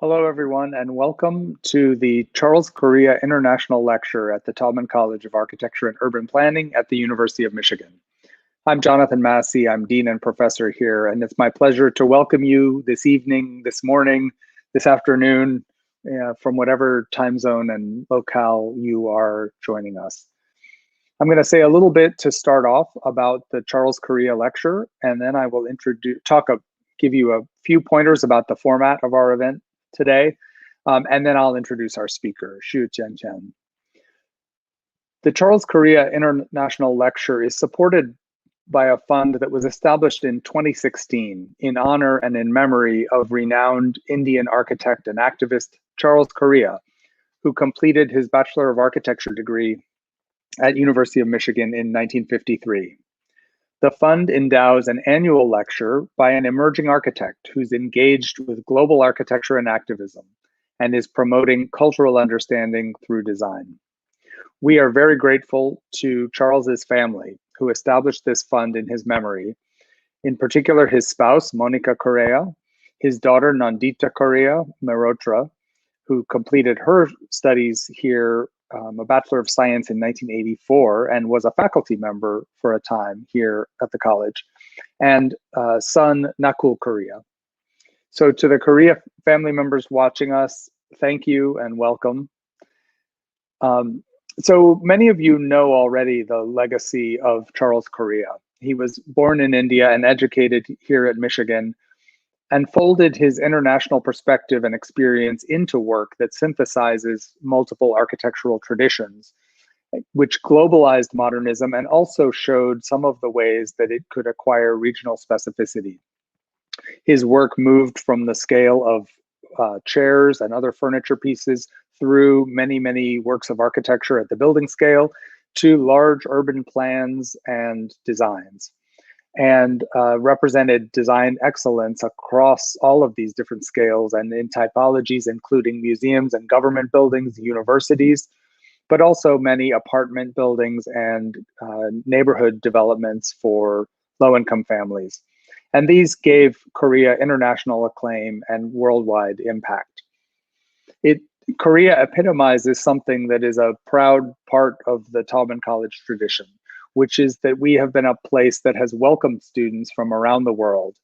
Hello, everyone, and welcome to the Charles Correa International Lecture at the Taubman College of Architecture and Urban Planning at the University of Michigan. I'm Jonathan Massey. I'm Dean and Professor here, and it's my pleasure to welcome you this evening, this morning, this afternoon, from whatever time zone and locale you are joining us. I'm going to say a little bit to start off about the Charles Correa Lecture, and then I will give you a few pointers about the format of our event today, and then I'll introduce our speaker, Xu Tiantian. The Charles Correa International Lecture is supported by a fund that was established in 2016 in honor and in memory of renowned Indian architect and activist Charles Correa, who completed his Bachelor of Architecture degree at University of Michigan in 1953. The fund endows an annual lecture by an emerging architect who's engaged with global architecture and activism and is promoting cultural understanding through design. We are very grateful to Charles's family, who established this fund in his memory, in particular his spouse, Monica Correa, his daughter, Nandita Correa Merotra, who completed her studies here, a Bachelor of Science in 1984, and was a faculty member for a time here at the college, and son Nakul Correa. So to the Correa family members watching us, thank you and welcome. So many of you know already the legacy of Charles Correa. He was born in India and educated here at Michigan, and folded his international perspective and experience into work that synthesizes multiple architectural traditions, which globalized modernism and also showed some of the ways that it could acquire regional specificity. His work moved from the scale of chairs and other furniture pieces through many, many works of architecture at the building scale to large urban plans and designs, and represented design excellence across all of these different scales and in typologies, including museums and government buildings, universities, but also many apartment buildings and neighborhood developments for low-income families. And these gave Correa international acclaim and worldwide impact. Correa epitomizes something that is a proud part of the Taubman College tradition, which is that we have been a place that has welcomed students from around the world.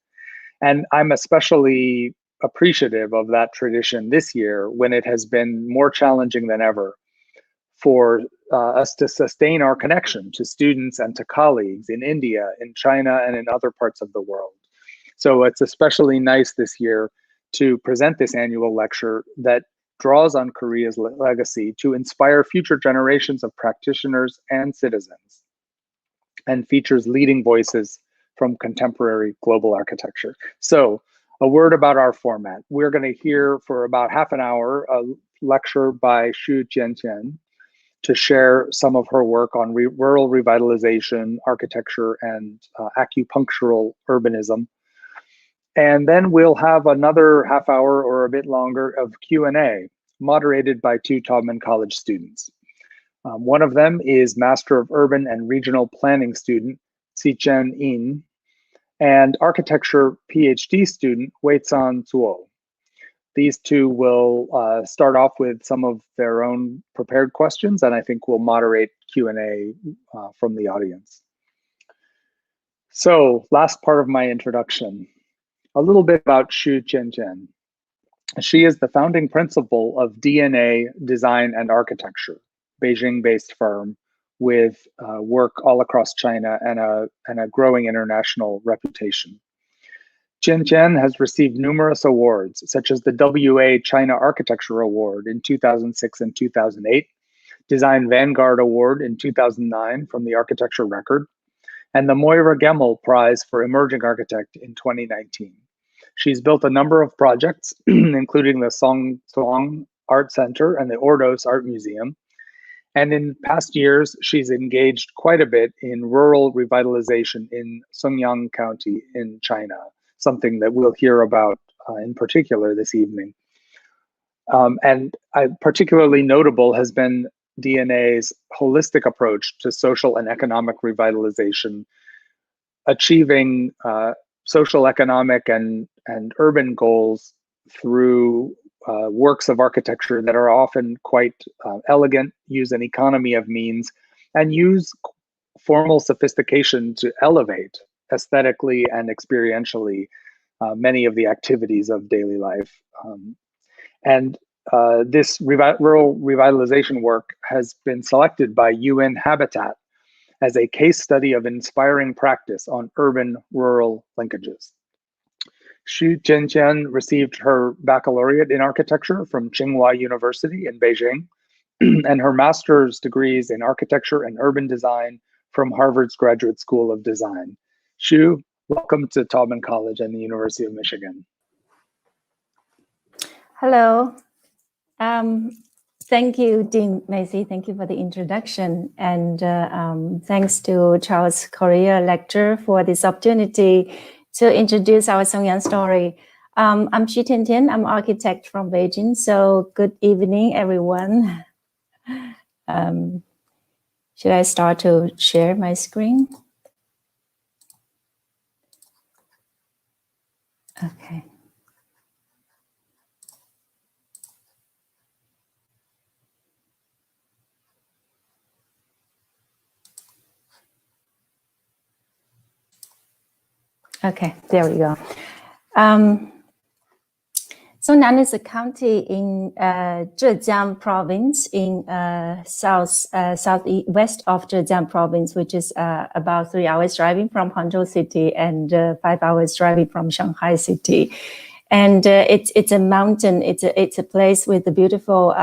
And I'm especially appreciative of that tradition this year, when it has been more challenging than ever for us to sustain our connection to students and to colleagues in India, in China, and in other parts of the world. So it's especially nice this year to present this annual lecture that draws on Correa's legacy to inspire future generations of practitioners and citizens, and features leading voices from contemporary global architecture. So a word about our format. We're going to hear for about half an hour a lecture by Xu Tiantian to share some of her work on rural revitalization, architecture, and acupunctural urbanism. And then we'll have another half hour or a bit longer of Q&A, moderated by two Taubman College students. One of them is Master of Urban and Regional Planning student, Zichen Yin, and Architecture PhD student, Weizan Zuo. These two will start off with some of their own prepared questions, and I think we'll moderate Q&A from the audience. So, last part of my introduction, a little bit about Xu Tiantian. She is the founding principal of DNA Design and Architecture, Beijing-based firm with work all across China and a growing international reputation. Tiantian has received numerous awards, such as the WA China Architecture Award in 2006 and 2008, Design Vanguard Award in 2009 from the Architecture Record, and the Moira Gemmill Prize for Emerging Architect in 2019. She's built a number of projects, including the Songzhuang Art Center and the Ordos Art Museum. And in past years, she's engaged quite a bit in rural revitalization in Songyang County in China, something that we'll hear about in particular this evening. And particularly notable has been DNA's holistic approach to social and economic revitalization, achieving social, economic, and urban goals through works of architecture that are often quite elegant, use an economy of means, and use formal sophistication to elevate aesthetically and experientially many of the activities of daily life. And this rural revitalization work has been selected by UN Habitat as a case study of inspiring practice on urban-rural linkages. Xu Tiantian received her baccalaureate in architecture from Tsinghua University in Beijing, and her master's degrees in architecture and urban design from Harvard's Graduate School of Design. Xu, welcome to Taubman College and the University of Michigan. Hello. Thank you, Dean Macy. Thank you for the introduction. And thanks to Charles Correa lecturer for this opportunity to introduce our Songyang story. I'm Xu Tiantian. I'm an architect from Beijing. So good evening, everyone. Should I start to share my screen? Okay. Okay, there we go. Songyang is a county in Zhejiang province in southwest of Zhejiang province, which is about 3 hours driving from Hangzhou city and 5 hours driving from Shanghai city. And it's a mountain. It's a place with a beautiful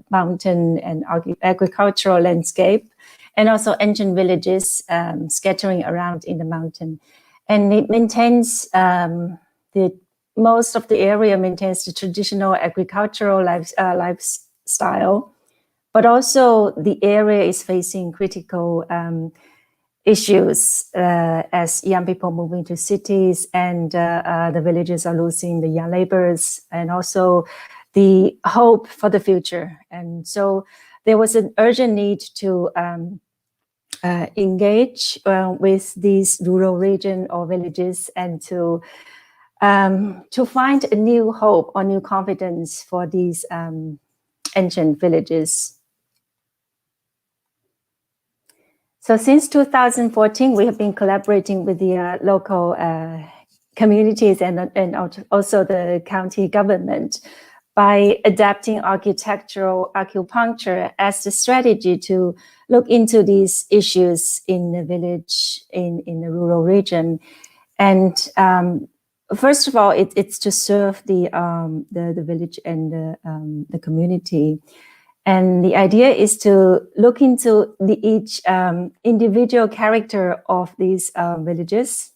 mountain and agricultural landscape, and also ancient villages scattering around in the mountain. And it maintains most of the area maintains the traditional agricultural lifestyle, but also the area is facing critical issues as young people moving to cities, and the villages are losing the young laborers, and also the hope for the future. And so there was an urgent need to engage with these rural region or villages, and to find a new hope or new confidence for these ancient villages. So since 2014, we have been collaborating with the local communities and also the county government by adapting architectural acupuncture as the strategy to look into these issues in the village, in the rural region. And first of all, it's to serve the village and the community. And the idea is to look into each individual character of these villages,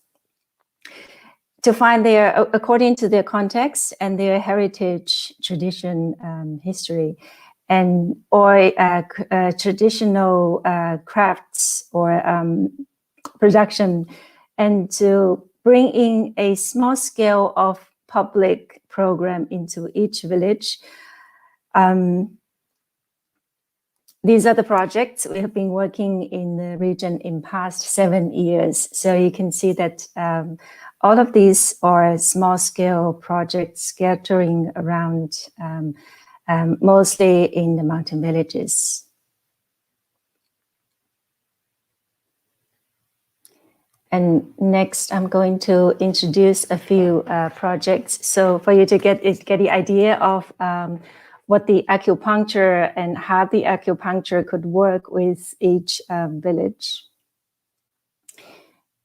to find their, according to their context and their heritage, tradition, history, and or traditional crafts or production, and to bring in a small scale of public program into each village. These are the projects we have been working in the region in past 7 years. So you can see that all of these are small scale projects scattering around, mostly in the mountain villages. And next, I'm going to introduce a few projects. So for you to get the idea of what the acupuncture and how the acupuncture could work with each village.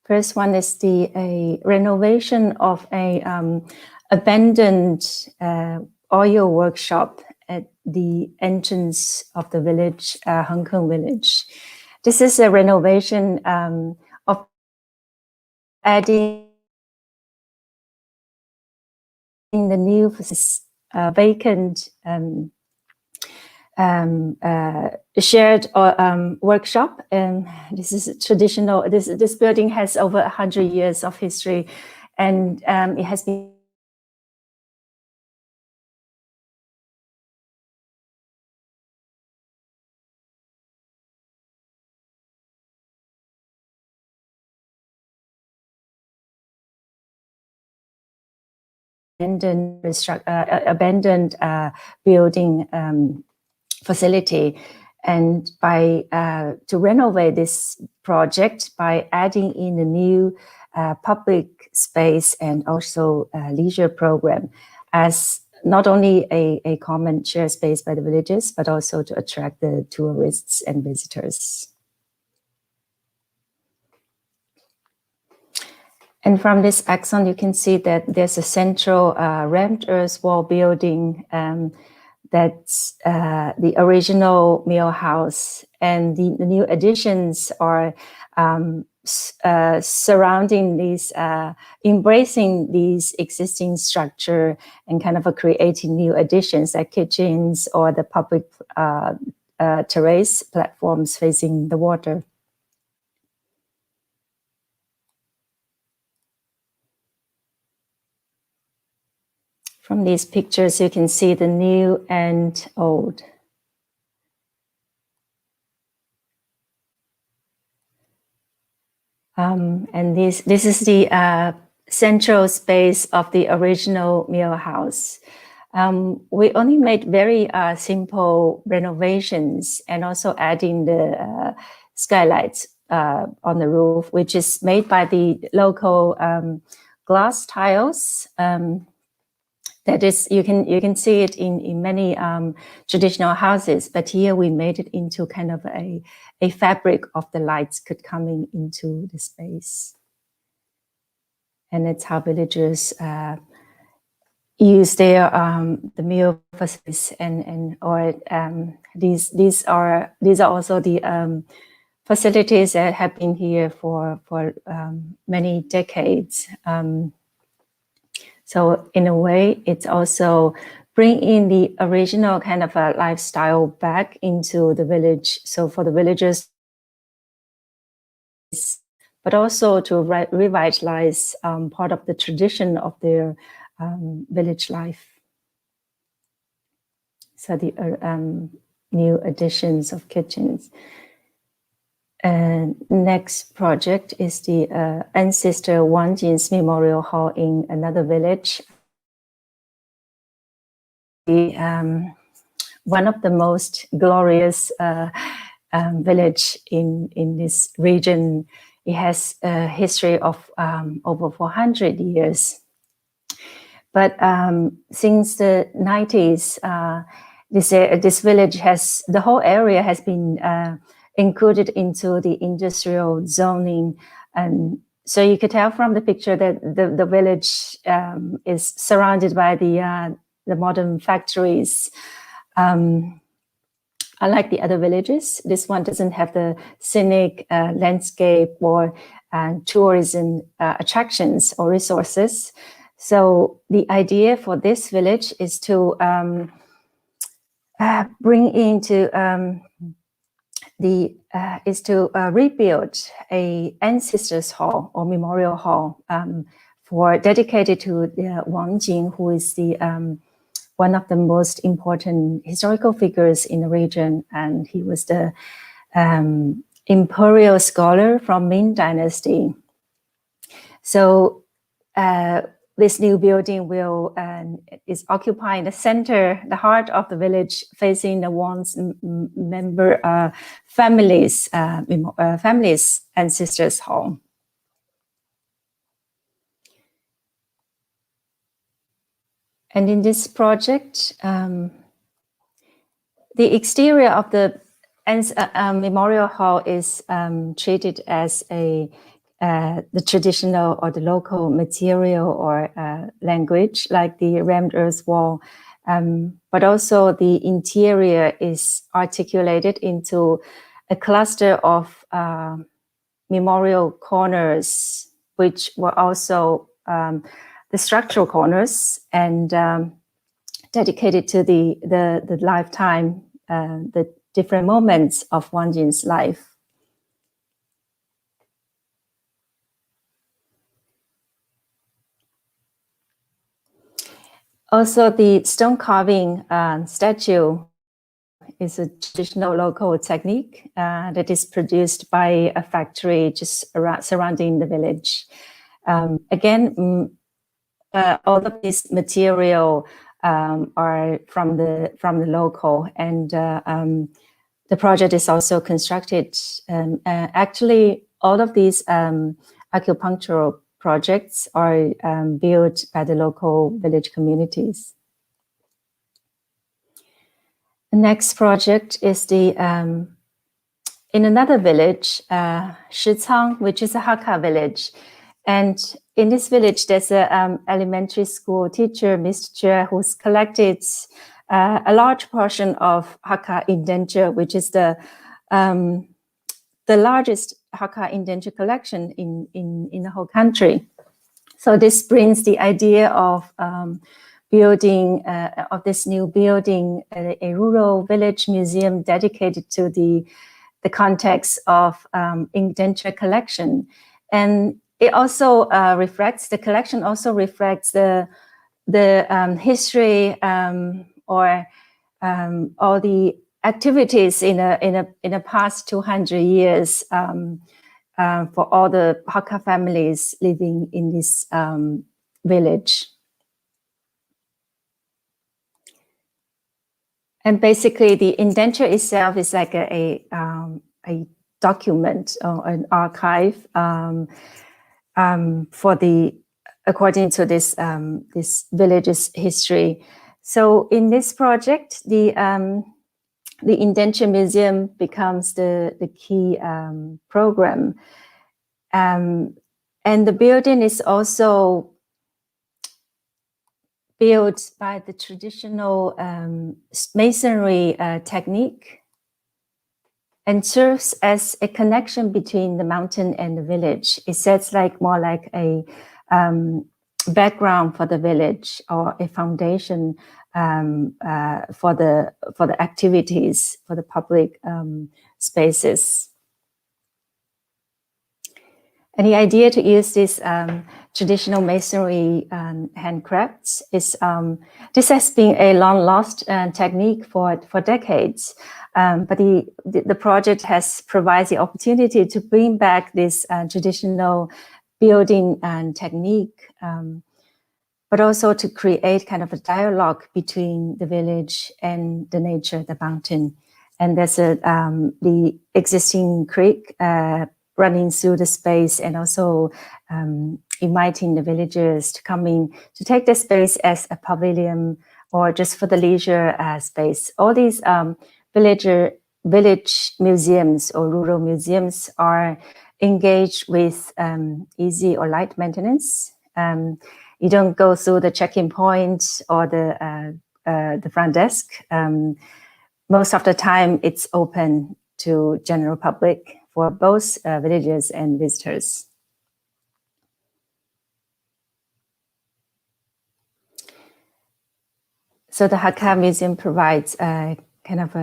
First one is the renovation of a abandoned oil workshop at the entrance of the village, Hong Kong village. This is a renovation of adding in the new vacant shared workshop. And this is traditional. This building has over 100 years of history, and it has been abandoned building facility, and by to renovate this project by adding in a new public space and also leisure program as not only a common shared space by the villagers, but also to attract the tourists and visitors. And from this axon, you can see that there's a central rammed earth wall building that's the original mill house, and the new additions are surrounding these, embracing these existing structure and kind of creating new additions like kitchens or the public terrace platforms facing the water. From these pictures, you can see the new and old. And this is the central space of the original mill house. We only made very simple renovations and also adding the skylights on the roof, which is made by the local glass tiles. That is, you can see it in many traditional houses, but here we made it into kind of a fabric of the lights could coming into the space. And it's how villagers use their the mill facilities these are also the facilities that have been here for many decades. So in a way, it's also bringing the original kind of a lifestyle back into the village. So for the villagers, but also to revitalize part of the tradition of their village life. So the new additions of kitchens. Next project is the ancestor Wang Jin's Memorial Hall in another village. One of the most glorious village in this region. It has a history of over 400 years. But since the 90s, this village has, the whole area has been included into the industrial zoning. And so you could tell from the picture that the village is surrounded by the modern factories. Unlike the other villages, this one doesn't have the scenic landscape or tourism attractions or resources. So the idea for this village is to bring into rebuild a ancestors hall or memorial hall dedicated to the Wang Jin, who is the one of the most important historical figures in the region, and he was the imperial scholar from Ming Dynasty. So this new building is occupying the center, the heart of the village, facing the Wang's member families ancestors hall. And in this project, the exterior of the memorial hall is treated as the traditional or the local material or language, like the rammed earth wall. But also the interior is articulated into a cluster of memorial corners, which were also the structural corners and dedicated to the lifetime, the different moments of Wang Jin's life. Also, the stone carving statue is a traditional local technique that is produced by a factory just surrounding the village. Again, all of this material are from the local, and the project is also constructed. Actually, all of these acupunctural projects are built by the local village communities. The next project is the in another village, Shicang, which is a Hakka village. And in this village, there's an elementary school teacher, Mr. Jie, who's collected a large portion of Hakka indenture, which is the largest Hakka indenture collection in the whole country. So this brings the idea of building of this new building, a rural village museum dedicated to the context of indenture collection. And it also reflects, the collection also reflects the history or all the activities in a past 200 years for all the Hakka families living in this village. And basically, the indenture itself is like a document or an archive for the, according to this this village's history. So in this project, the indenture museum becomes the key program, and the building is also built by the traditional masonry technique and serves as a connection between the mountain and the village. It sets like more like a background for the village or a foundation for the activities, for the public spaces. And the idea to use this traditional masonry handcrafts is this has been a long lost technique for decades, but the project has provided the opportunity to bring back this traditional building technique, but also to create kind of a dialogue between the village and the nature, the mountain. And there's the existing creek running through the space, and also inviting the villagers to come in to take the space as a pavilion or just for the leisure space. All these village museums or rural museums are engaged with easy or light maintenance. You don't go through the check-in point or the front desk. Most of the time, it's open to general public for both villagers and visitors. So the Hakka Museum provides kind of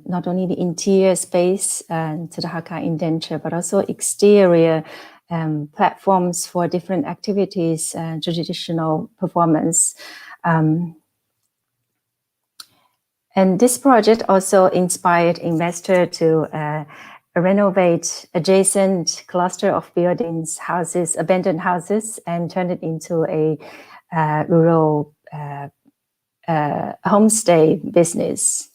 not only the interior space to the Hakka indenture, but also exterior platforms for different activities and traditional performance. And this project also inspired investors to renovate adjacent cluster of buildings, houses, abandoned houses, and turn it into a rural homestay business,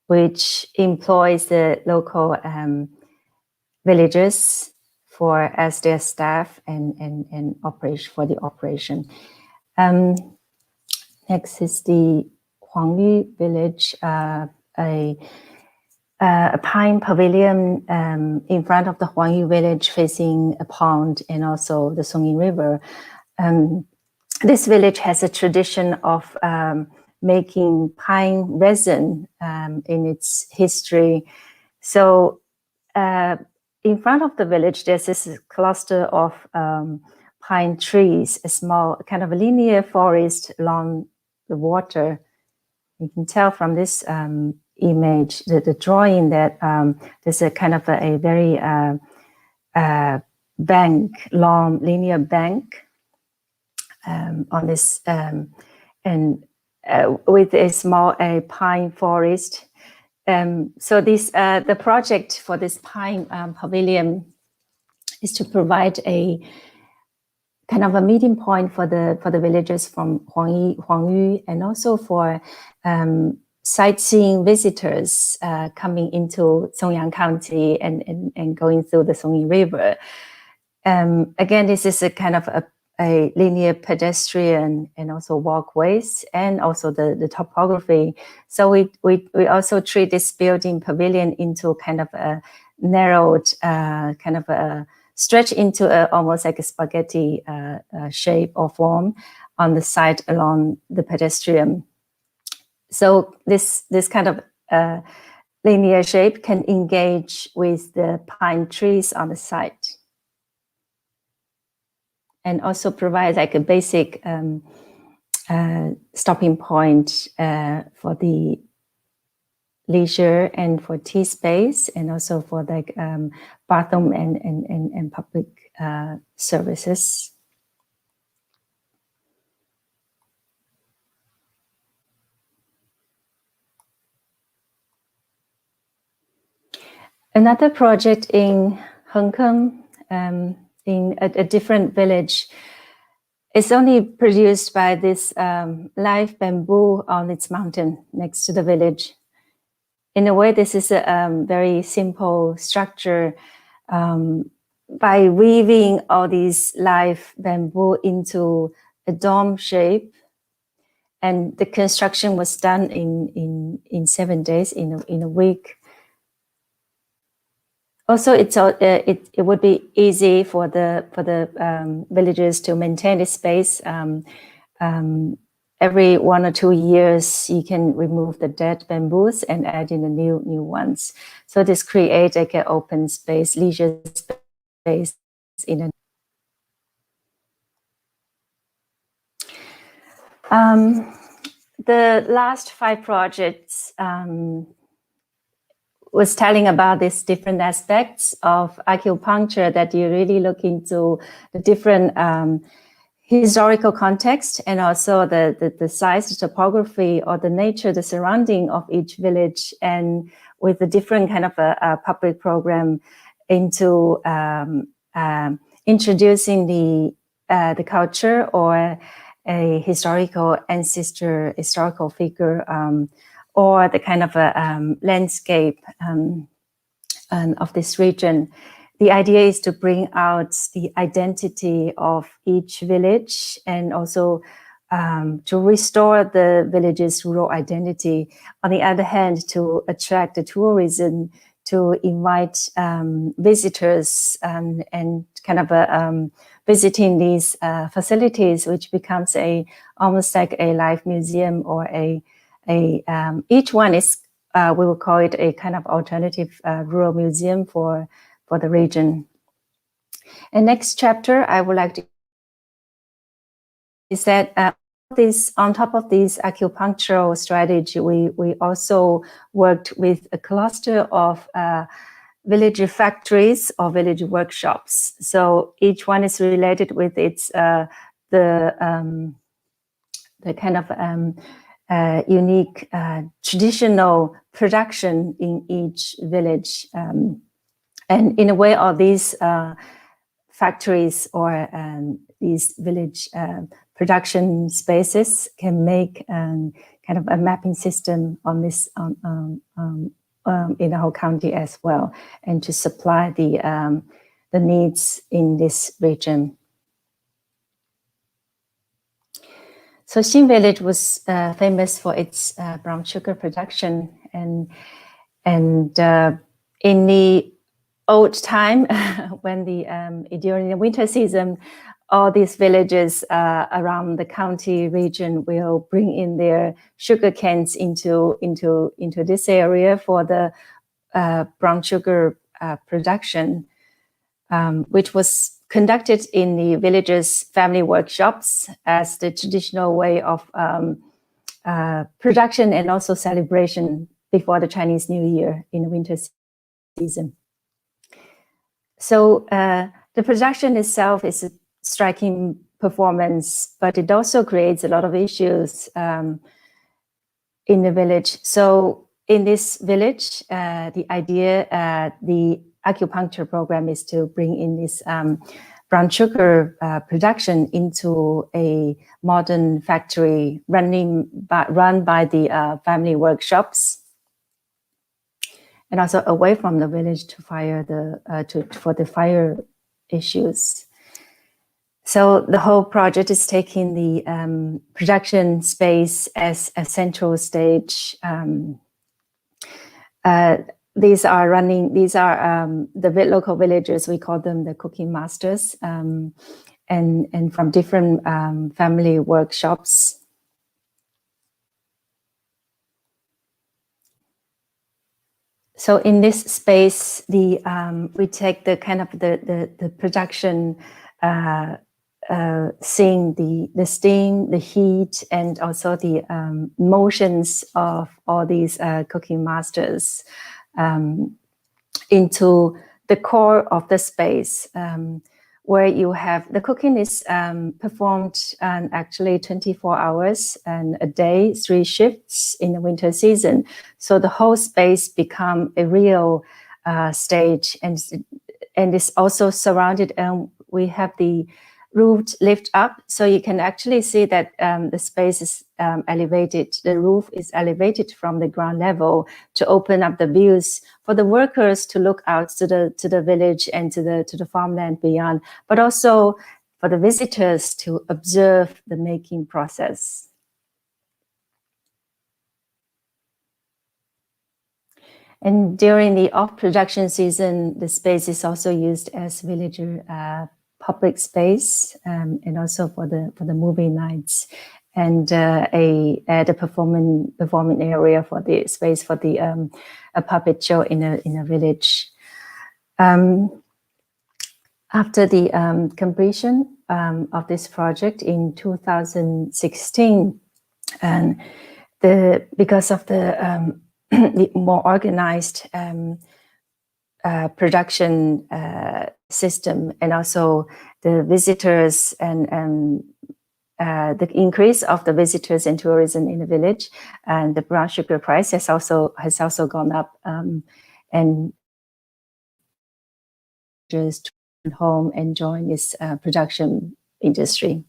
which employs the local villagers as their staff and operation for the operation. Next is the Huangyu village, a pine pavilion in front of the Huangyu village, facing a pond and also the Songyang River. This village has a tradition of making pine resin in its history. So in front of the village, there's this cluster of pine trees, a small kind of a linear forest along the water. You can tell from this image, the drawing, that there's a kind of a very long linear bank on this, and with a small pine forest. So this the project for this pine pavilion is to provide a kind of a meeting point for the villagers from Huangyu, and also for sightseeing visitors coming into Songyang County and going through the Songyi River. Again, this is a kind of a linear pedestrian and also walkways, and also the topography. So we also treat this building pavilion into kind of a narrowed kind of a stretch into almost like a spaghetti shape or form on the side along the pedestrian. So this kind of linear shape can engage with the pine trees on the side, and also provide like a basic stopping point for the leisure and for tea space, and also for like bathroom and public services. Another project in Hong Kong, in a different village, is only produced by this live bamboo on its mountain next to the village. In a way, this is a very simple structure. By weaving all these live bamboo into a dome shape, and the construction was done in 7 days, in a week. Also, it would be easy for the villagers to maintain the space. Every 1 or 2 years, you can remove the dead bamboos and add in the new ones. So this creates like an open space, leisure space in a. The last 5 projects was telling about these different aspects of acupuncture, that you really look into the different historical context, and also the size, the topography, or the nature, the surrounding of each village, and with a different kind of a public program into introducing the culture or a historical ancestor, historical figure, or the kind of a landscape of this region. The idea is to bring out the identity of each village, and also to restore the village's rural identity. On the other hand, to attract the tourism, to invite visitors and kind of visiting these facilities, which becomes almost like a live museum, or each one is, we will call it a kind of alternative rural museum for the region. And next chapter, I would like to is that on top of this acupunctural strategy, we also worked with a cluster of village factories or village workshops. So each one is related with its the kind of unique traditional production in each village. And in a way, all these factories or these village production spaces can make kind of a mapping system on this in the whole county as well, and to supply the needs in this region. So Xin Village was famous for its brown sugar production, and in the old time, when during the winter season, all these villages around the county region will bring in their sugar cans into this area for the brown sugar production, which was conducted in the villagers' family workshops as the traditional way of production and also celebration before the Chinese New Year in the winter season. So the production itself is a striking performance, but it also creates a lot of issues in the village. So in this village, the idea, the acupuncture program is to bring in this brown sugar production into a modern factory run by the family workshops, and also away from the village to for the fire issues. So the whole project is taking the production space as a central stage. These are the local villagers. We call them the cooking masters, and from different family workshops. So in this space, we take the kind of the production, seeing the steam, the heat, and also the motions of all these cooking masters into the core of the space, where you have the cooking is performed actually 24 hours and a day, 3 shifts in the winter season. So the whole space become a real stage, and it's also surrounded. We have the roof lift up, so you can actually see that the space is elevated. The roof is elevated from the ground level to open up the views for the workers to look out to the village and to the farmland beyond, but also for the visitors to observe the making process. And during the off-production season, the space is also used as villager public space, and also for the movie nights, and a performing area for the space for the a puppet show in a village. After the completion of this project in 2016, and because of the more organized production system, and also the visitors and the increase of the visitors and tourism in the village, and the brown sugar price has also gone up, and just home and join this production industry.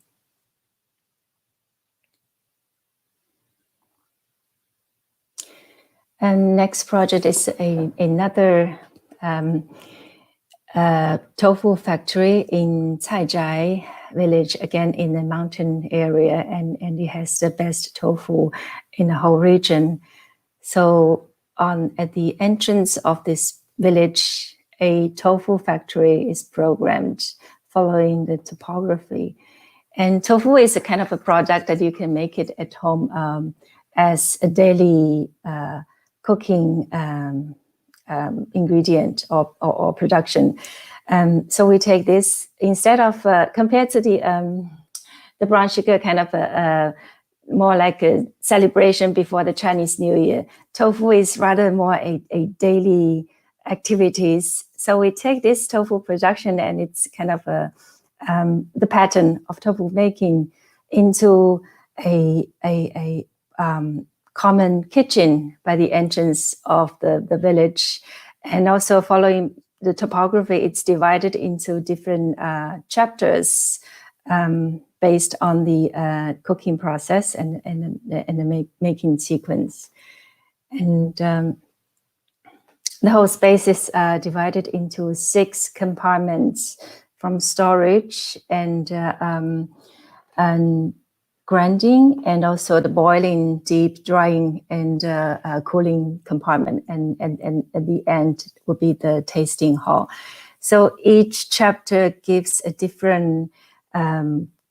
And next project is another tofu factory in Caizhai village, again in the mountain area, and it has the best tofu in the whole region. So at the entrance of this village, a tofu factory is programmed following the topography. And tofu is a kind of a product that you can make it at home as a daily cooking ingredient or production. So we take this instead of compared to the brown sugar, kind of more like a celebration before the Chinese New Year. Tofu is rather more a daily activities. So we take this tofu production, and it's kind of the pattern of tofu making into a common kitchen by the entrance of the village. And also following the topography, it's divided into different chapters based on the cooking process and the making sequence. And the whole space is divided into 6 compartments, from storage and grinding, and also the boiling, deep drying, and cooling compartment, and at the end will be the tasting hall. So each chapter gives a different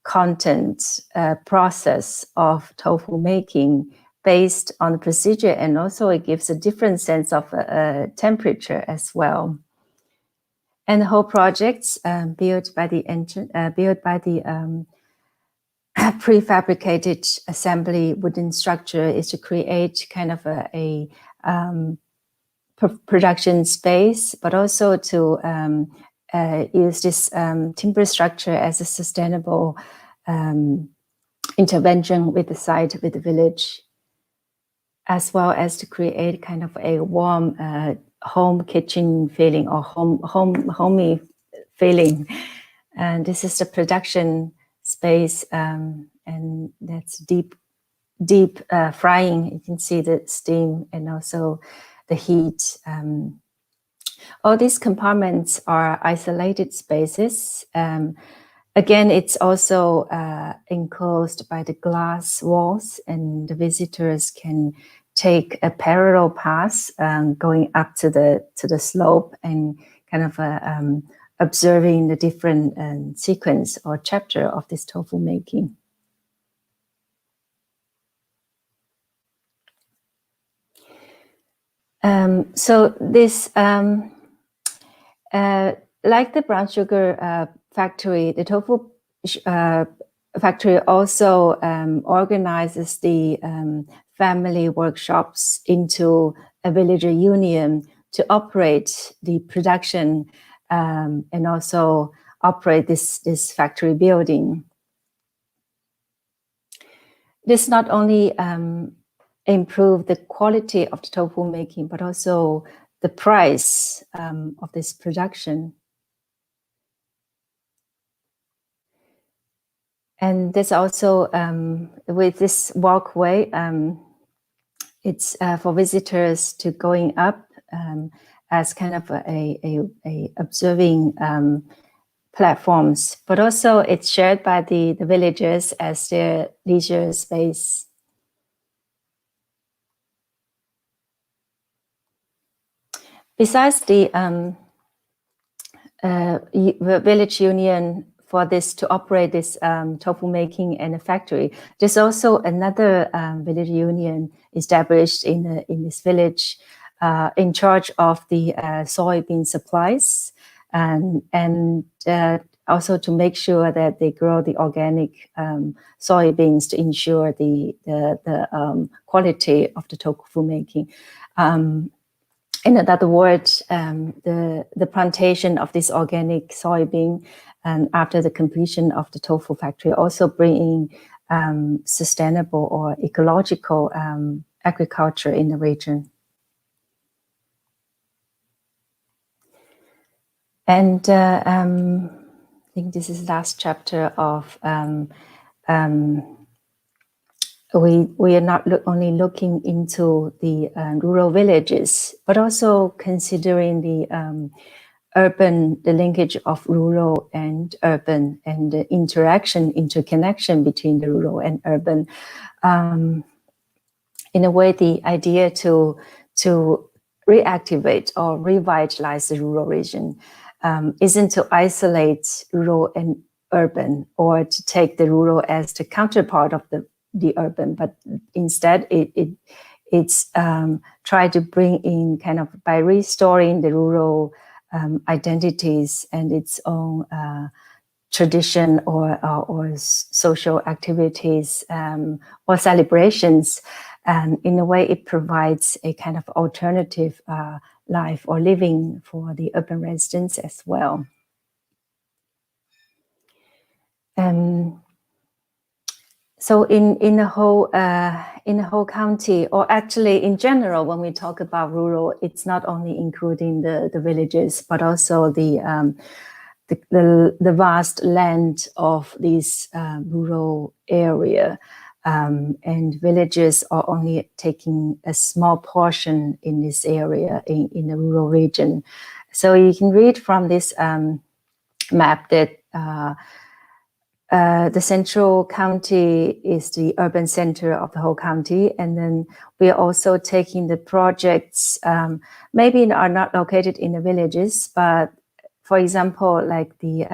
content process of tofu making based on the procedure, and also it gives a different sense of temperature as well. And the whole project built by the prefabricated assembly wooden structure is to create kind of a production space, but also to use this timber structure as a sustainable intervention with the site, with the village, as well as to create kind of a warm home kitchen feeling, or homey feeling. And this is the production space, and that's deep frying. You can see the steam and also the heat. All these compartments are isolated spaces. Again, it's also enclosed by the glass walls, and the visitors can take a parallel path going up to the slope and kind of observing the different sequence or chapter of this tofu making. So this, like the brown sugar factory, the tofu factory also organizes the family workshops into a villager union to operate the production and also operate this factory building. This not only improve the quality of the tofu making, but also the price of this production. And there's also, with this walkway, it's for visitors to going up as kind of a observing platforms, but also it's shared by the villagers as their leisure space. Besides the village union for this to operate this tofu making and a factory, there's also another village union established in this village in charge of the soybean supplies and also to make sure that they grow the organic soybeans to ensure the quality of the tofu making. In other words, the plantation of this organic soybean after the completion of the tofu factory also bringing sustainable or ecological agriculture in the region. And I think this is the last chapter of we are not only looking into the rural villages, but also considering the the linkage of rural and urban, and the interconnection between the rural and urban. In a way, the idea to reactivate or revitalize the rural region isn't to isolate rural and urban, or to take the rural as the counterpart of the urban, but instead it's try to bring in kind of by restoring the rural identities and its own tradition or social activities or celebrations, and in a way it provides a kind of alternative life or living for the urban residents as well. So in the whole county, or actually in general, when we talk about rural, it's not only including the villages, but also the vast land of this rural area, and villages are only taking a small portion in this area in the rural region. So you can read from this map that the central county is the urban center of the whole county, and then we are also taking the projects maybe are not located in the villages, but for example, like the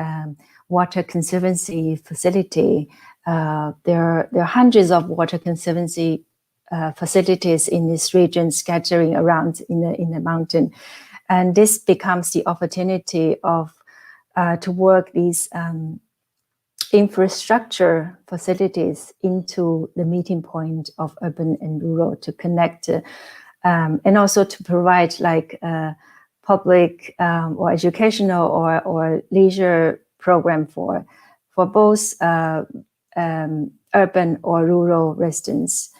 water conservancy facility, there are hundreds of water conservancy facilities in this region scattering around in the mountain, and this becomes the opportunity of to work these infrastructure facilities into the meeting point of urban and rural to connect, and also to provide like public or educational or leisure program for both urban or rural residents.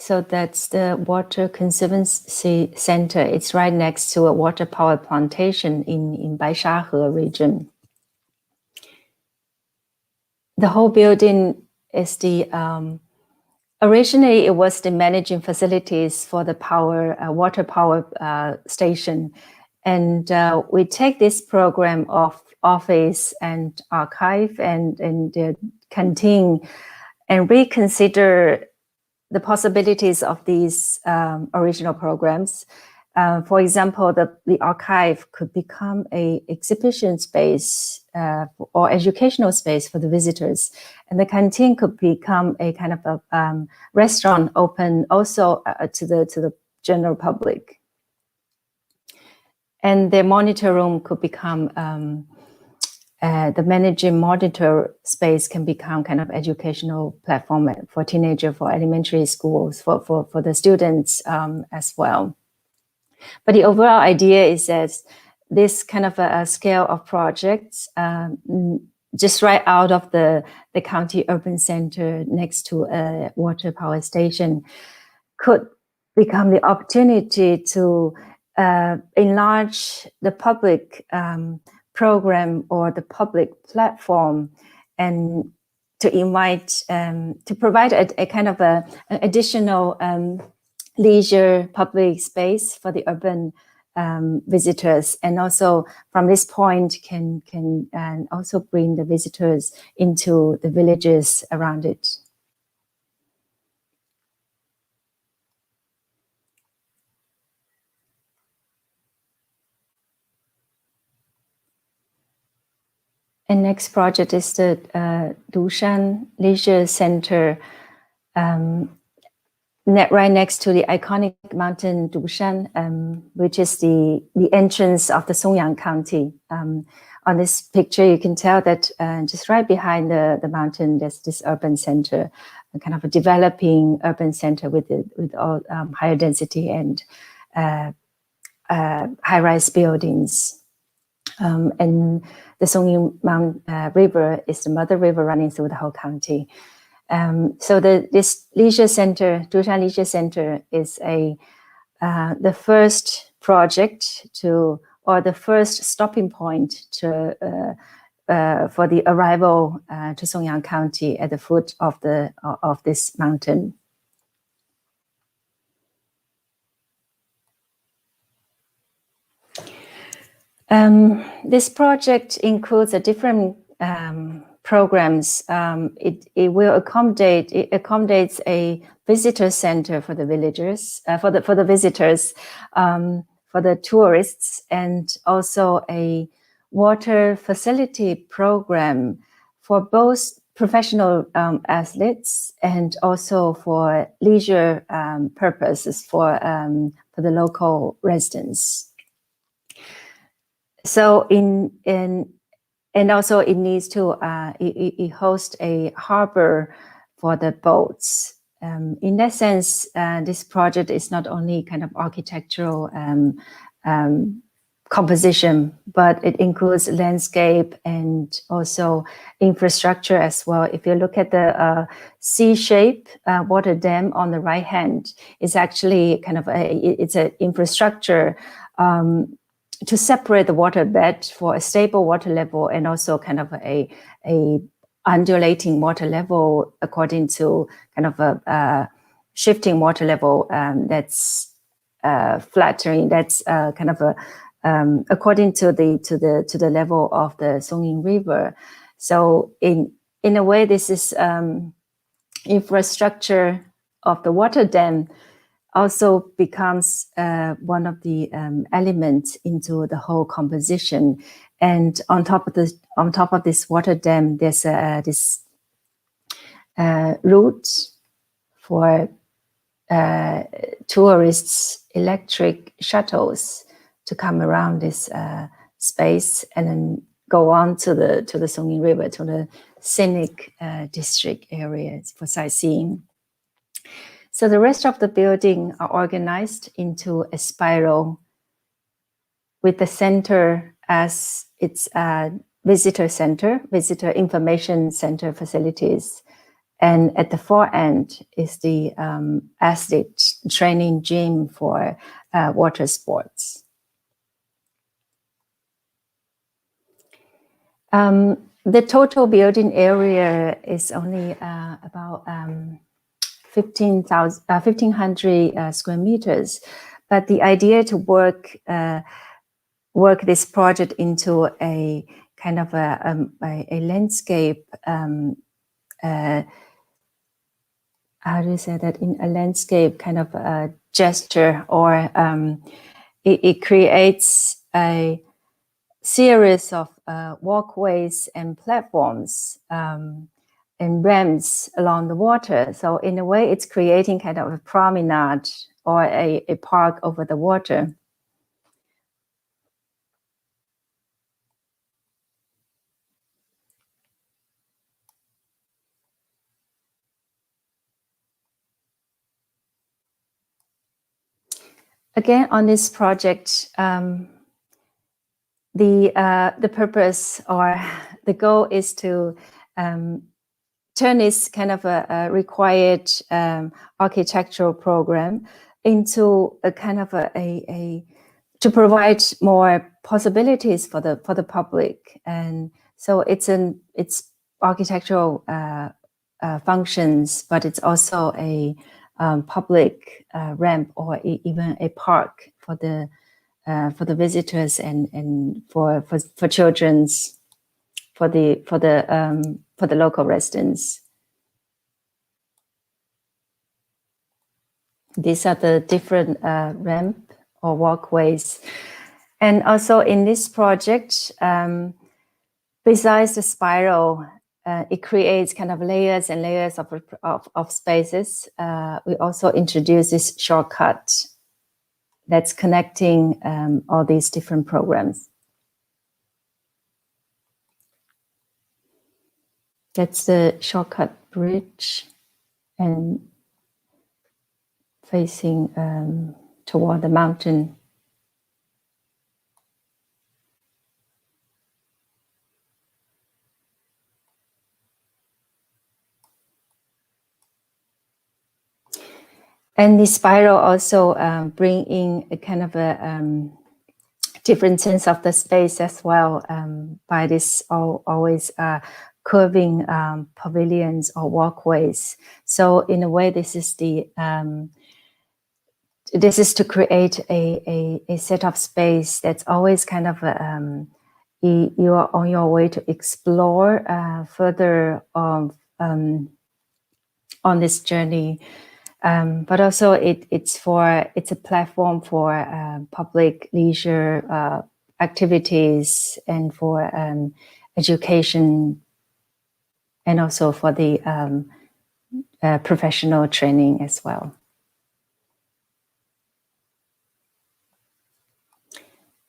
So that's the Water Conservancy Center. It's right next to a water power plantation in Baishahe region. The whole building is the, originally it was the managing facilities for the water power station. And we take this program of office and archive and the canteen and reconsider the possibilities of these original programs. For example, the archive could become a exhibition space or educational space for the visitors. And the canteen could become a kind of a restaurant open also to the general public. And the monitor room could become, the managing monitor space can become kind of educational platform for teenagers, for elementary schools, for the students as well. But the overall idea is that this kind of a scale of projects, just right out of the county urban center next to a water power station, could become the opportunity to enlarge the public program or the public platform, and to invite, to provide a kind of an additional leisure public space for the urban visitors, and also from this point can also bring the visitors into the villages around it. And next project is the Dushan Leisure Center, right next to the iconic mountain Dushan, which is the entrance of the Songyang County. On this picture, you can tell that just right behind the mountain, there's this urban center, a kind of a developing urban center with all higher density and high-rise buildings. And the Songyang River is the mother river running through the whole county. So this leisure center, Dushan Leisure Center, is the first project or the first stopping point for the arrival to Songyang County at the foot of this mountain. This project includes a different programs. It accommodates a visitor center for the villagers, for the visitors, for the tourists, and also a water facility program for both professional athletes and also for leisure purposes for the local residents. So and also it needs to it host a harbor for the boats. In that sense, this project is not only kind of architectural composition, but it includes landscape and also infrastructure as well. If you look at the C-shape water dam on the right hand, it's actually kind of it's an infrastructure to separate the waterbed for a stable water level and also kind of a undulating water level according to kind of a shifting water level that's flattering. That's kind of a according to the level of the Songyang River. So in a way, this is infrastructure of the water dam also becomes one of the elements into the whole composition. And on top of this water dam, there's this route for tourists, electric shuttles to come around this space and then go on to the Songyang River, to the scenic district areas for sightseeing. So the rest of the building are organized into a spiral with the center as its visitor center, visitor information center facilities, And at the far end is the athlete training gym for water sports. The total building area is only about 1,500 square meters, but the idea to work this project into a kind of a landscape. How do you say that? In a landscape kind of a gesture, or it creates a series of walkways and platforms and ramps along the water. So in a way, it's creating kind of a promenade or a park over the water. Again, on this project, the purpose or the goal is to turn this kind of a required architectural program into a kind of a to provide more possibilities for the public. And so it's architectural functions, but it's also a public ramp or even a park for the visitors and for children's for the local residents. These are the different ramp or walkways, and also in this project, besides the spiral. It creates kind of layers and layers of spaces. We also introduce this shortcut that's connecting all these different programs. That's the shortcut bridge and facing toward the mountain. And the spiral also bring in a kind of a different sense of the space as well, by this always curving pavilions or walkways. So in a way, this is to create a set of space that's always kind of you are on your way to explore further on this journey. But also it's a platform for public leisure activities and for education, and also for the professional training as well.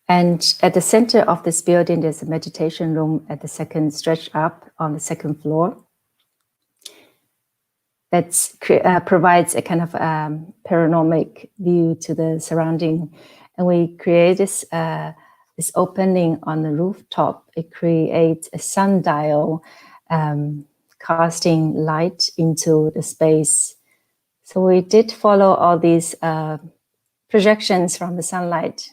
And at the center of this building, there's a meditation room at the second stretch up on the second floor. That provides a kind of panoramic view to the surrounding, and we create this opening on the rooftop. It creates a sundial, casting light into the space. So we did follow all these projections from the sunlight,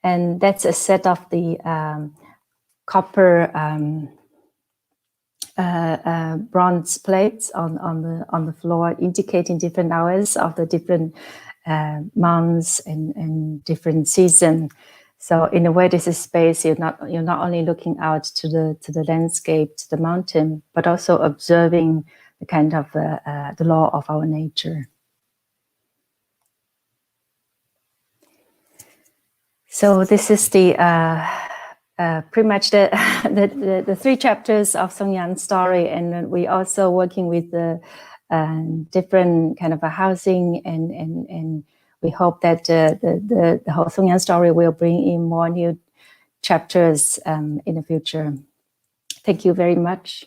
and that's a set of the copper. Bronze plates on the floor, indicating different hours of the different months and different season. So in a way, this is space you're not only looking out to the landscape, to the mountain, but also observing the kind of the law of our nature. So this is the pretty much the three chapters of Songyang's story, and we also working with the different kind of a housing, and we hope that the whole Songyang story will bring in more new chapters in the future. Thank you very much.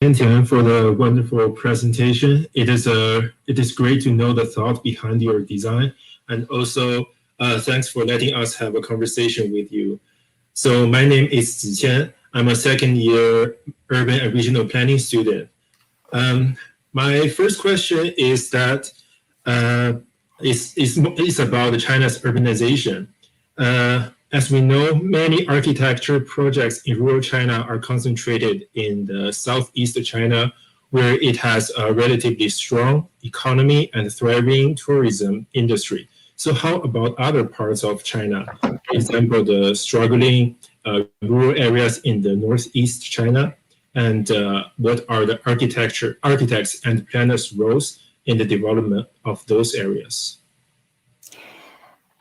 Tiantian, for the wonderful presentation. It is great to know the thought behind your design, and also thanks for letting us have a conversation with you. So my name is Tiantian. I'm a second-year urban and regional planning student. My first question is that it's about China's urbanization. As we know, many architecture projects in rural China are concentrated in the southeast China, where it has a relatively strong economy and thriving tourism industry. So how about other parts of China? For example, the struggling rural areas in the northeast China, and what are the architects and planners' roles in the development of those areas?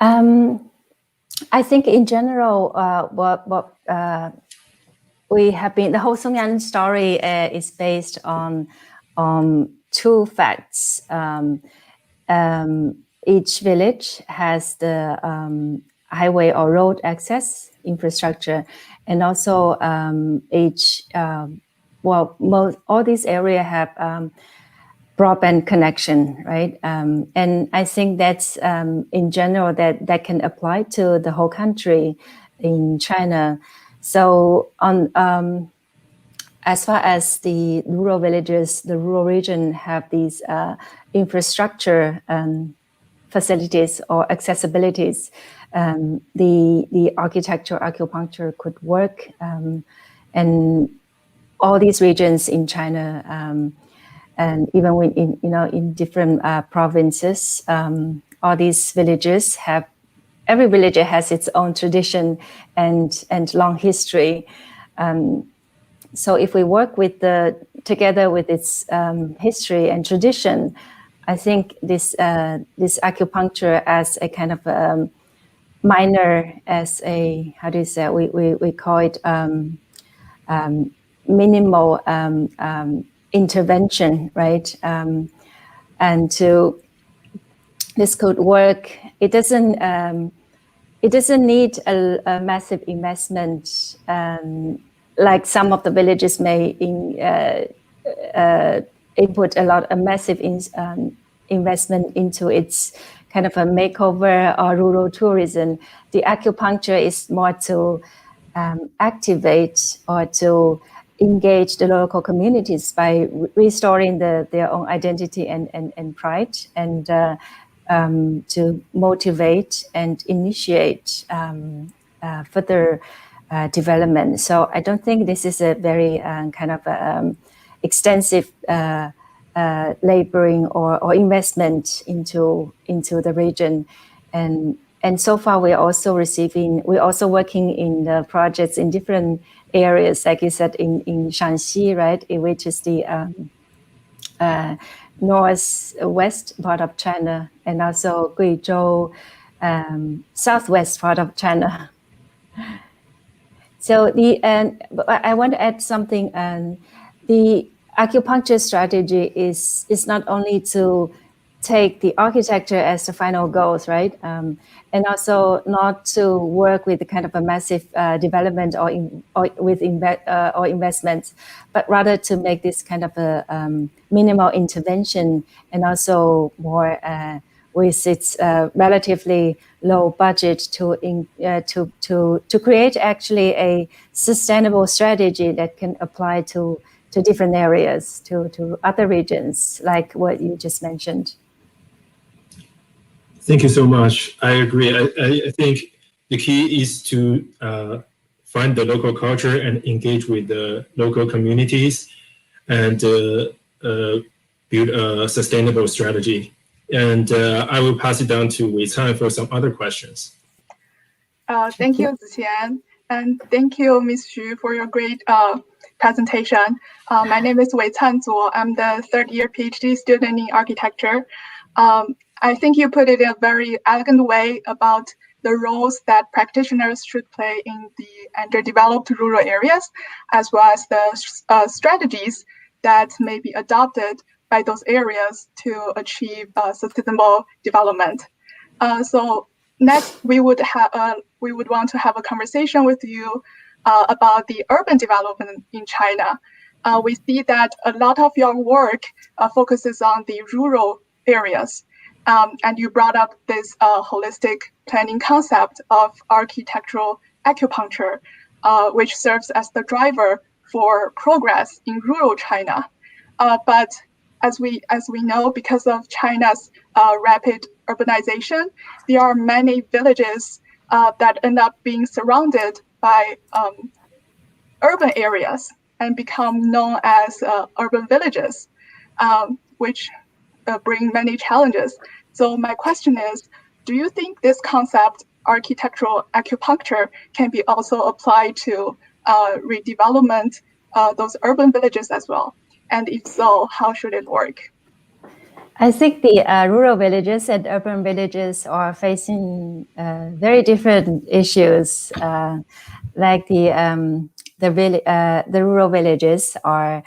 I think in general, we have been, the whole Songyang story is based on two facts. Each village has the highway or road access infrastructure, and also all these areas have broadband connection, right? And I think that's in general that can apply to the whole country in China. So on as far as the rural villages, the rural region have these infrastructure facilities or accessibilities, the architecture, acupuncture could work, and all these regions in China, and even when in different provinces, all these villages have. Every village has its own tradition and long history. So if we work together with its history and tradition, I think this acupuncture as a kind of minor, as a, how do you say, we call it minimal intervention, right? And this could work. It doesn't need a massive investment, like some of the villages may input a massive investment into its kind of a makeover or rural tourism. The acupuncture is more to activate or to engage the local communities by restoring their own identity and pride, and to motivate and initiate further development. So I don't think this is a very kind of extensive laboring or investment into the region. And so far we're also working in the projects in different areas, like you said, in Shanxi, right, which is the northwest part of China, and also Guizhou, southwest part of China. So I want to add something. The acupuncture strategy is not only to take the architecture as the final goals, right? And also not to work with the kind of a massive development or investments, but rather to make this kind of a minimal intervention, and also more with its relatively low budget to create actually a sustainable strategy that can apply to different areas, to other regions, like what you just mentioned. Thank you so much. I agree. I think the key is to find the local culture and engage with the local communities, and build a sustainable strategy. And I will pass it down to Wei Can for some other questions. Thank you, Ziqian, and thank you, Ms. Xu, for your great presentation. My name is Wei Can. I'm the third-year PhD student in architecture. I think you put it in a very elegant way about the roles that practitioners should play in the underdeveloped rural areas, as well as the strategies that may be adopted by those areas to achieve sustainable development. So next, we would want to have a conversation with you about the urban development in China. We see that a lot of your work focuses on the rural areas. And you brought up this holistic planning concept of architectural acupuncture, which serves as the driver for progress in rural China. But as we know, because of China's rapid urbanization, there are many villages that end up being surrounded by urban areas and become known as urban villages, which bring many challenges. So my question is, do you think this concept, architectural acupuncture, can be also applied to redevelopment those urban villages as well? And if so, how should it work? I think the rural villages and urban villages are facing very different issues. Like the rural villages are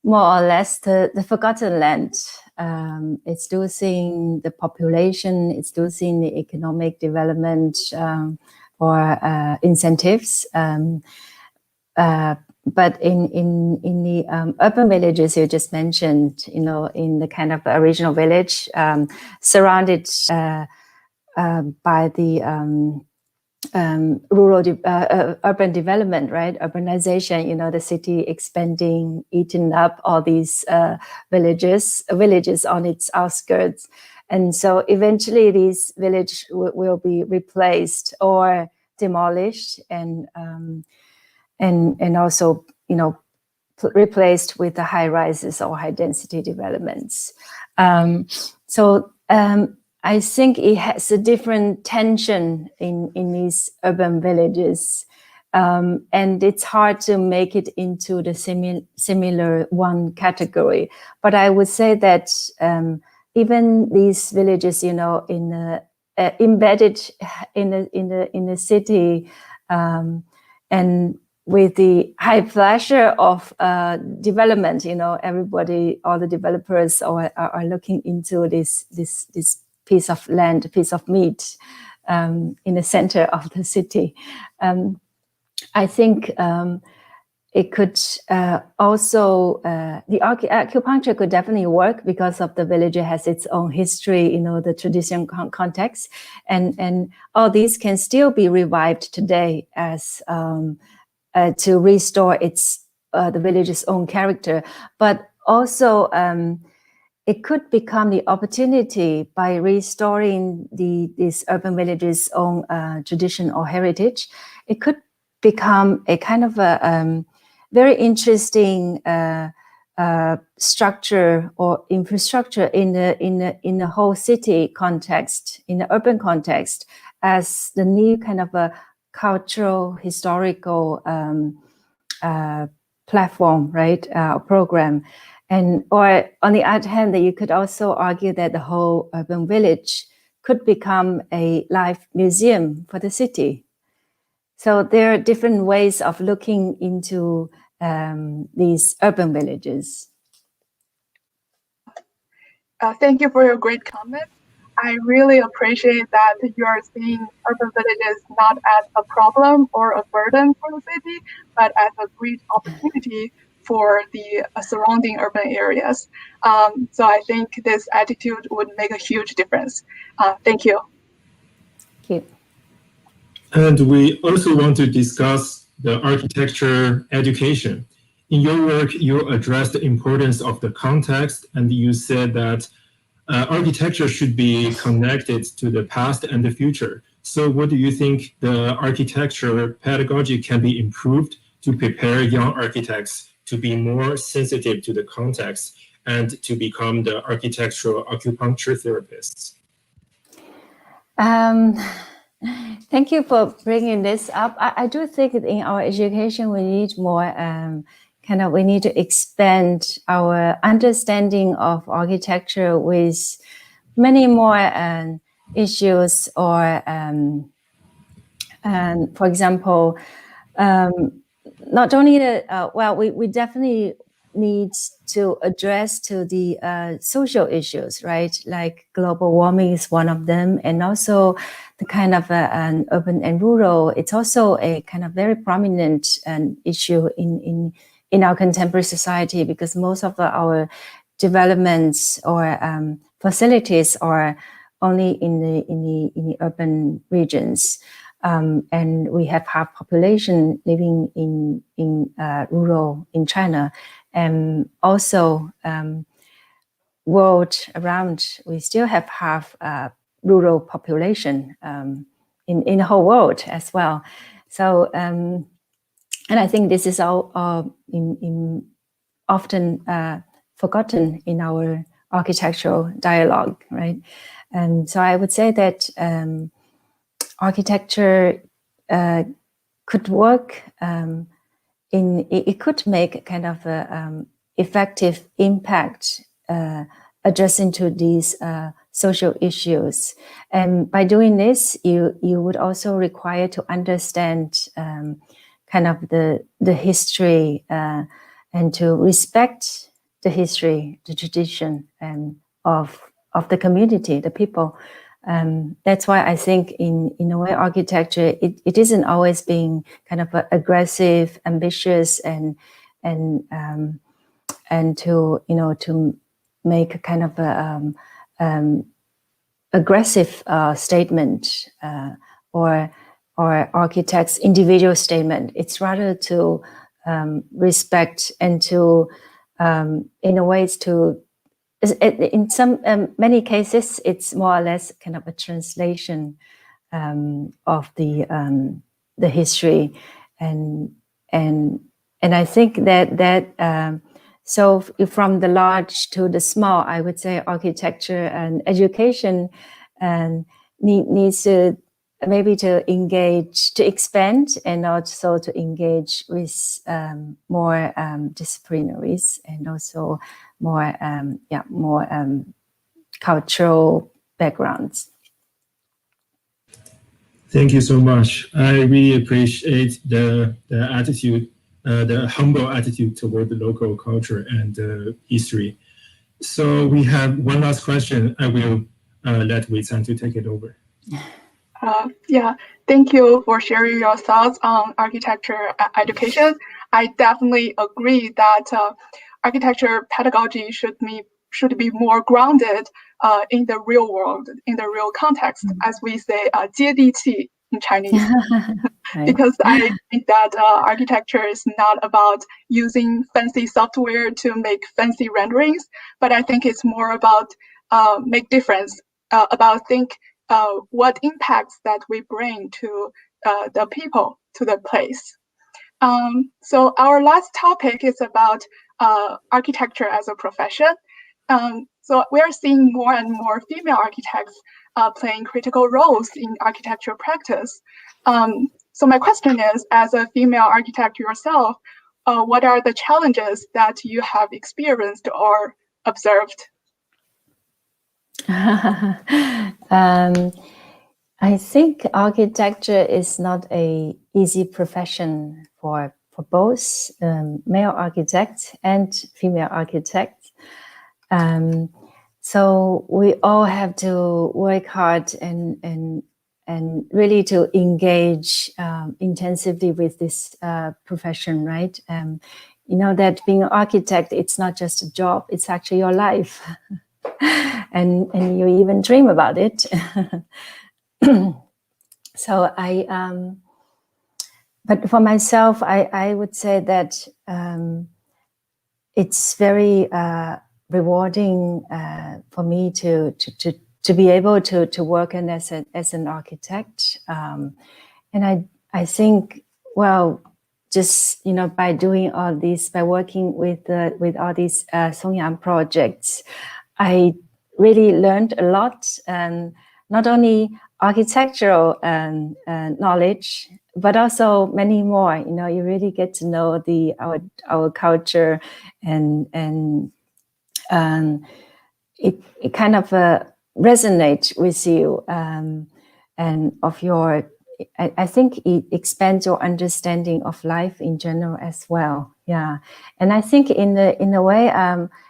more or less the forgotten land. It's losing the population, it's losing the economic development or incentives. But in the urban villages you just mentioned, you know, in the kind of original village, surrounded by the urban development, right? Urbanization, you know, the city expanding, eating up all these villages on its outskirts. And so eventually these villages will be replaced or demolished and also, you know, replaced with the high rises or high density developments. I think it has a different tension in these urban villages, and it's hard to make it into the similar one category. But I would say that even these villages, you know, embedded in the city, and with the high pressure of development, you know, everybody, all the developers are looking into this piece of land, piece of meat in the center of the city. I think it could also, the acupuncture could definitely work because of the village has its own history, you know, the traditional context, and all these can still be revived today as to restore its the village's own character, but also it could become the opportunity by restoring these urban villages' own tradition or heritage. It could become a kind of a very interesting structure or infrastructure in the whole city context, in the urban context, as the new kind of a cultural, historical platform, right, program. And or on the other hand, that you could also argue that the whole urban village could become a live museum for the city. So there are different ways of looking into these urban villages. Thank you for your great comment. I really appreciate that you are seeing urban villages not as a problem or a burden for the city, but as a great opportunity for the surrounding urban areas. So I think this attitude would make a huge difference. Thank you. Thank you. And we also want to discuss the architecture education. In your work, you addressed the importance of the context, and you said that architecture should be connected to the past and the future. So what do you think the architecture pedagogy can be improved to prepare young architects to be more sensitive to the context and to become the architectural acupuncture therapists? Thank you for bringing this up. I do think that in our education we need more we need to expand our understanding of architecture with many more issues, or for example, not only we definitely need to address to the social issues, right? Like global warming is one of them, and also the kind of an urban and rural. It's also a kind of very prominent issue in our contemporary society, because most of our developments or facilities are only in the urban regions. and we have half population living in rural in China, and also world around we still have half rural population in the whole world as well. So and I think this is all often forgotten in our architectural dialogue, right? And so I would say that architecture could work it could make kind of a effective impact addressing to these social issues. And by doing this, you would also require to understand kind of the history and to respect the history, the tradition of the community, the people. That's why I think in a way architecture it isn't always being kind of aggressive, ambitious, and to to make a kind of a aggressive statement or architect's individual statement. It's rather to respect and to in a way to in some many cases it's more or less kind of a translation of the history and I think that so from the large to the small, I would say architecture and education needs to maybe to engage, to expand, and also to engage with more disciplinaries and also more cultural backgrounds. Thank you so much. I really appreciate the attitude, the humble attitude toward the local culture and history. So we have one last question. I will let Wei Can to take it over. Yeah, thank you for sharing your thoughts on architecture education. I definitely agree that architecture pedagogy should be more grounded in the real world, in the real context, as we say, 接地气 in Chinese. Right. Because I think that architecture is not about using fancy software to make fancy renderings, but I think it's more about make difference, about what impacts that we bring to the people, to the place. So our last topic is about architecture as a profession. So we're seeing more and more female architects playing critical roles in architecture practice. So my question is, as a female architect yourself, what are the challenges that you have experienced or observed? I think architecture is not an easy profession for both male architects and female architects. So we all have to work hard and really to engage intensively with this profession, right? You know that being an architect, it's not just a job; it's actually your life. and you even dream about it. So but for myself, I would say that it's very rewarding for me to be able to work in as an architect, and I think, well, just by doing all this, by working with all these Songyang projects, I really learned a lot, not only architectural knowledge, but also many more. You really get to know our culture, and it kind of resonates with you, and of your. I think it expands your understanding of life in general as well. Yeah, and I think in a way,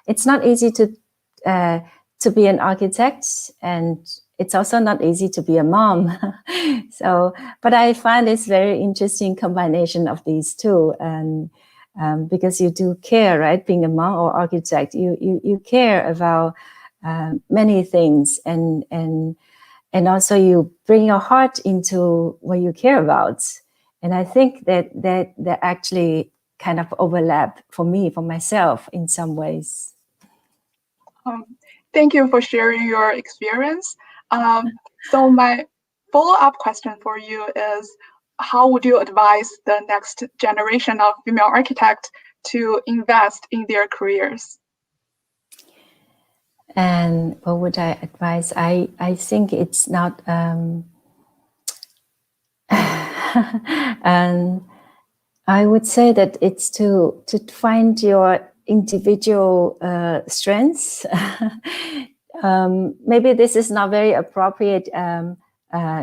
it's not easy to be an architect, and it's also not easy to be a mom. So, but I find this very interesting combination of these two, and because you do care, right? Being a mom or architect, you care about many things, and and also you bring your heart into what you care about. And I think that actually kind of overlap for me, for myself, in some ways. Thank you for sharing your experience. So my follow-up question for you is, how would you advise the next generation of female architects to invest in their careers? And what would I advise? I think it's not, and I would say that it's to find your individual strengths. Maybe this is not very appropriate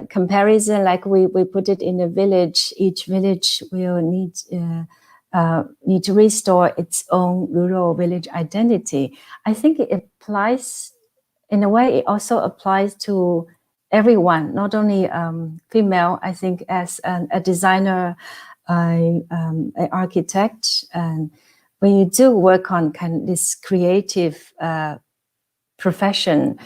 comparison, like we put it in a village. Each village will need to restore its own rural village identity. I think it applies, in a way, it also applies to everyone, not only female. I think as a designer, an architect, and when you do work on kind of this creative profession,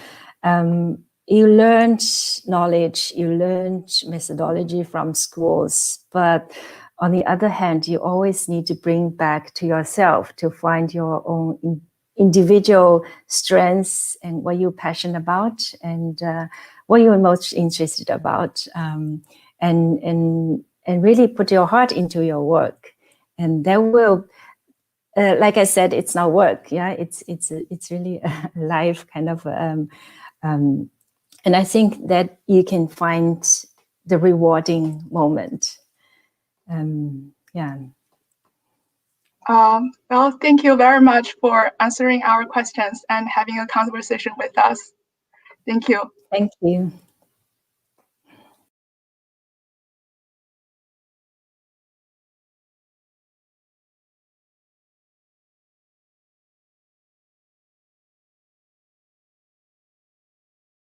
you learned knowledge, you learned methodology from schools, but on the other hand, you always need to bring back to yourself to find your own individual strengths and what you're passionate about and what you're most interested about, and really put your heart into your work. And that will, like I said, it's not work. Yeah, it's really a life kind of. And I think that you can find the rewarding moment. Yeah. Well, thank you very much for answering our questions and having a conversation with us. Thank you. Thank you.